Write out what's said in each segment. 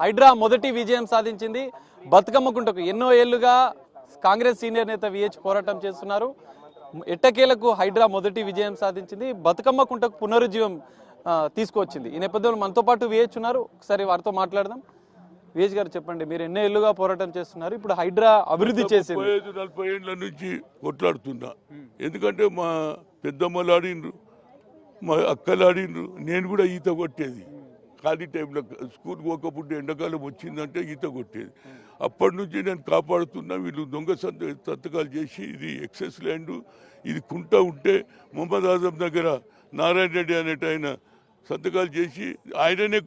హైడ్రా మొదటి విజయం సాధించింది. బతుకమ్మ కుంటకు ఎన్నో ఏళ్లుగా కాంగ్రెస్ సీనియర్ నేత విహెచ్ పోరాటం చేస్తున్నారు. ఎట్టకేలకు హైడ్రా మొదటి విజయం సాధించింది. బతుకమ్మ కుంటకు పునరుజ్జీవం తీసుకొచ్చింది. ఈ నేపథ్యంలో మనతో పాటు విహెచ్ ఉన్నారు. ఒకసారి వారితో మాట్లాడదాం. విహెచ్ గారు చెప్పండి, మీరు ఎన్నో ఏళ్లుగా పోరాటం చేస్తున్నారు, ఇప్పుడు హైడ్రా అభివృద్ధి చేసింది. 35-40 ఏళ్ల నుంచి కొట్లాడుతున్నా. ఎందుకంటే మా పెద్దమ్మలు ఆడిండ్రు, మా అక్కలు ఆడిండ్రు, నేను కూడా ఈత కొట్టేది. ఖాళీ టైంలో స్కూల్ పోకపోతే ఎండాకాలం వచ్చిందంటే ఈత కొట్టేది. అప్పటి నుంచి నేను కాపాడుతున్నా. వీళ్ళు దొంగ సంతకాలు చేసి ఇది ఎక్సెస్ ల్యాండ్, ఇది కుంట ఉంటే మొహమ్మద్ ఆజం దగ్గర నారాయణ రెడ్డి అనేట ఆయన సంతకాలు చేసి ఆయననే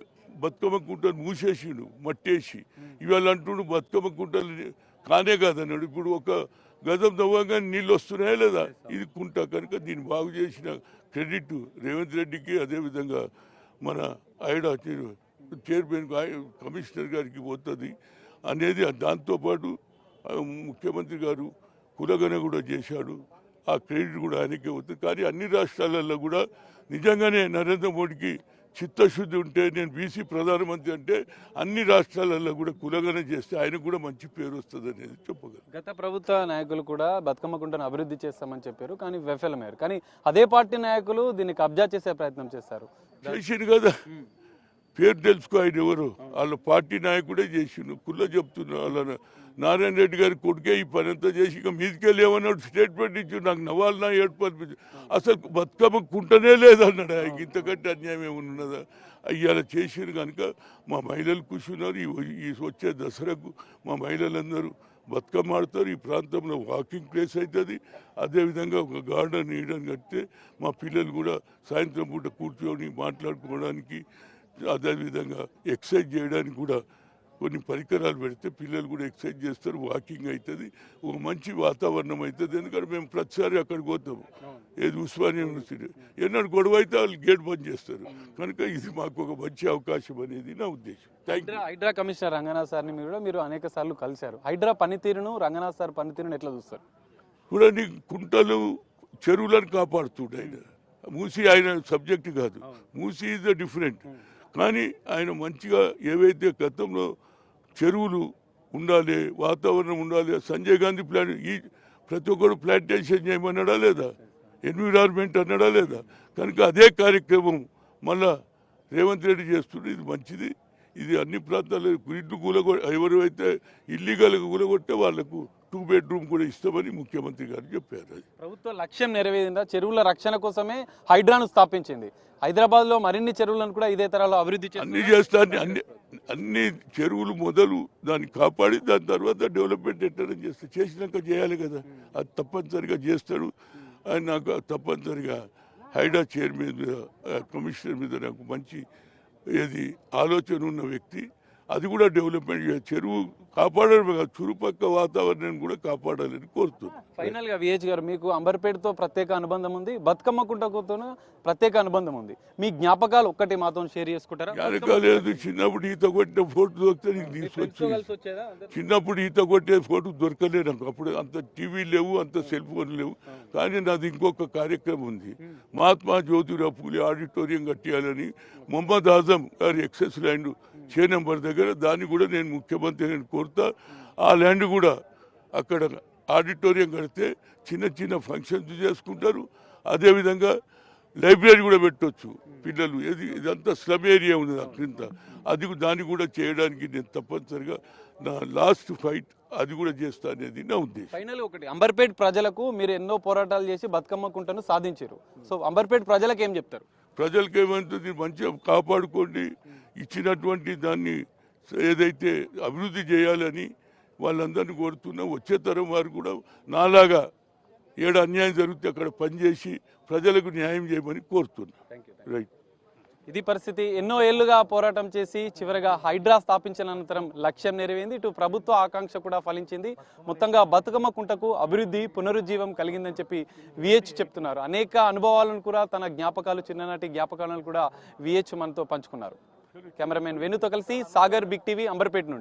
బతుకమ్మ కుంటలు మూసేసిండు మట్టేసి. ఇవాళ అంటుండు బతుకమ్మ కుంటలు కానే కాదన్నాడు. ఇప్పుడు ఒక గజం తవ్వగానే నీళ్ళు వస్తున్నాయా లేదా? ఇది కుంట కనుక దీన్ని బాగు చేసిన క్రెడిట్ రేవంత్ రెడ్డికి, అదేవిధంగా మన ఐడా చైర్మన్ కమిషనర్ గారికి పోతుంది అనేది. దాంతోపాటు ముఖ్యమంత్రి గారు కులగన కూడా చేశాడు. ఆ క్రెడిట్ కూడా ఆయనకే అవుతుంది. కానీ అన్ని రాష్ట్రాలలో కూడా నిజంగానే నరేంద్ర మోడీకి చిత్తశుద్ధి ఉంటే, నేను బీసీ ప్రధానమంత్రి అంటే అన్ని రాష్ట్రాలలో కూడా కులగన చేస్తే ఆయనకు కూడా మంచి పేరు వస్తుంది అనేది చెప్పగలరు. గత ప్రభుత్వ నాయకులు కూడా బతుకమ్మ కుంటను అభివృద్ధి చేస్తామని చెప్పారు, కానీ విఫలమయ్యారు. కానీ అదే పార్టీ నాయకులు దీన్ని కబ్జా చేసే ప్రయత్నం చేశారు. చేసిండు కదా, పేరు తెలుసుకో ఆయన ఎవరు, వాళ్ళ పార్టీ నాయకుడే చేసిండు. కుల్ల చెప్తున్నా వాళ్ళ నారాయణ రెడ్డి గారి కొడుకే ఈ పని అంతా చేసి ఇక మీదికెళ్ళి ఏమన్నాడు, స్టేట్మెంట్ ఇచ్చి నాకు నవ్వాలన్నా ఏడుపు. అసలు బతుకమ్మ కుంటనే లేదన్నాడు. ఇంతకంటే అన్యాయం ఏమన్నదా? ఇవాళ చేసిరు కనుక మా మహిళలు కూర్చున్నారు. ఈ వచ్చే దసరాకు మా మహిళలందరూ బతుకమ్మ ఆడతారు. ఈ ప్రాంతంలో వాకింగ్ ప్లేస్ అవుతుంది. అదేవిధంగా ఒక గార్డెన్ ఈడని కడితే మా పిల్లలు కూడా సాయంత్రం పూట కూర్చొని మాట్లాడుకోవడానికి, అదేవిధంగా ఎక్సర్సైజ్ చేయడానికి కూడా కొన్ని పరికరాలు పెడితే పిల్లలు కూడా ఎక్సర్సైజ్ చేస్తారు, వాకింగ్ అవుతుంది, ఒక మంచి వాతావరణం అవుతుంది. ఎందుకంటే మేము ప్రతిసారి అక్కడికి పోతాము. ఏది ఉస్మానియా యూనివర్సిటీ ఎన్నడూ గొడవ అయితే వాళ్ళు గేట్ బంద్ చేస్తారు. కనుక ఇది మాకు ఒక మంచి అవకాశం అనేది నా ఉద్దేశం. హైడ్రా కమిషనర్ రంగనాథ్ సార్ని మీరు అనేక సార్లు కలిశారు. హైడ్రా పనితీరును, రంగనాథ్ సార్ పనితీరును ఎట్లా చూస్తారు? చూడండి, కుంటలు చెరువులను కాపాడుతుండే ఆయన. మూసీ ఆయన సబ్జెక్ట్ కాదు, మూసీ ఈజ్ ద డిఫరెంట్. కానీ ఆయన మంచిగా ఏవైతే గతంలో చెరువులు ఉండాలి, వాతావరణం ఉండాలి, సంజయ్ గాంధీ ప్లాన్, ఈ ప్రతి ఒక్కరు ప్లాంటేషన్ చేయమన్నాడా లేదా, ఎన్విరాన్మెంట్ అన్నాడా లేదా? కనుక అదే కార్యక్రమం మళ్ళా రేవంత్ రెడ్డి చేస్తుండే. ఇది మంచిది. ఇది అన్ని ప్రాంతాల్లో ఇల్లు ఎవరైతే ఇల్లీగల్గా కూలగొట్టే వాళ్లకు 2 బెడ్రూమ్ కూడా ఇస్తామని ముఖ్యమంత్రి గారు చెప్పారు. ప్రభుత్వ లక్ష్యం నెరవేరిందా? చెరువుల రక్షణ కోసమే హైడ్రాను స్థాపించింది. హైదరాబాద్ లో మరిన్ని చెరువులను కూడా ఇదే తరాలో అభివృద్ధి అన్ని చేస్తాను. అన్ని చెరువులు మొదలు దాన్ని కాపాడి దాని తర్వాత డెవలప్మెంట్ ఎట్లా చేసినాక చేయాలి కదా. అది తప్పనిసరిగా చేస్తాడు. ఆయన నాకు తప్పనిసరిగా హైడ్రా చైర్మన్ మీద, కమిషనర్ మీద నాకు మంచి ఆలోచన ఉన్న వ్యక్తి. అది కూడా డెవలప్మెంట్ చెరువు కాపాడడం కాదు, చురుపక్క వాతావరణాన్ని కూడా కాపాడాలని కోరుతున్నాను. ఫైనల్ గా విహెచ్ గారు, మీకు అంబర్పేటతో ప్రత్యేక అనుబంధం ఉంది, బతుకమ్మ కుంటతో ప్రత్యేక అనుబంధం ఉంది. మీ జ్ఞాపకాలు ఒక్కటి మాతో షేర్ చేసుకుంటారా? జ్ఞాపకాలు చిన్నప్పుడు ఈత కొట్టిన ఫోటో దొరికితే నీకు తీసుకొచ్చి, చిన్నప్పుడు ఈత కొట్టే ఫోటో దొరకలే నాకు. అప్పుడు అంత టీవీ లేవు, అంత సెల్ ఫోన్ లేవు. కానీ నాది ఇంకొక కార్యక్రమం ఉంది, మహాత్మా జ్యోతిరావు పూలే ఆడిటోరియం కట్టియాలని. మొహమ్మద్ ఆజం గారి ఎక్సెస్ ల్యాండ్ 6 నెంబర్ దగ్గర, దాన్ని కూడా నేను ముఖ్యమంత్రి కోరుతా. ఆ ల్యాండ్ కూడా అక్కడ ఆడిటోరియం కడితే చిన్న చిన్న ఫంక్షన్స్ చేసుకుంటారు. అదేవిధంగా లైబ్రరీ కూడా పెట్టవచ్చు పిల్లలు. ఇదంతా స్లమ్ ఏరియా ఉంది అక్కడంతా. దాన్ని కూడా చేయడానికి నేను తప్పనిసరిగా నా లాస్ట్ ఫైట్ అది కూడా చేస్తా అనేది నా ఉద్దేశం. ఫైనల్ ఒకటి, అంబర్పేట ప్రజలకు మీరు ఎన్నో పోరాటాలు చేసి బతుకమ్మ కుంటను సాధించారు. సో అంబర్పేట ప్రజలకు ఏం చెప్తారు? ప్రజలకు ఏమంటుంది, మంచిగా కాపాడుకోండి. ఇచ్చినటువంటి దాన్ని ఏదైతే అభివృద్ధి చేయాలని వాళ్ళందరినీ కోరుతున్నా. వచ్చే తరం వారు కూడా నాలాగా ఏడు అన్యాయం జరిగితే అక్కడ పనిచేసి ప్రజలకు న్యాయం చేయమని కోరుతున్నా. రైట్, ఇది పరిస్థితి. ఎన్నో ఏళ్లుగా పోరాటం చేసి చివరిగా హైడ్రా స్థాపించిన అనంతరం లక్ష్యం నెరవేరింది. ఇటు ప్రభుత్వ ఆకాంక్ష కూడా ఫలించింది. మొత్తంగా బతుకమ్మ కుంటకు అభివృద్ధి, పునరుజ్జీవం కలిగిందని చెప్పి విహెచ్ చెప్తున్నారు. అనేక అనుభవాలను కూడా, తన జ్ఞాపకాలు, చిన్ననాటి జ్ఞాపకాలను కూడా విహెచ్ మనతో పంచుకున్నారు. కెమెరామెన్ వేణుతో కలిసి సాగర్, బిగ్ టీవీ, అంబర్పేట నుండి.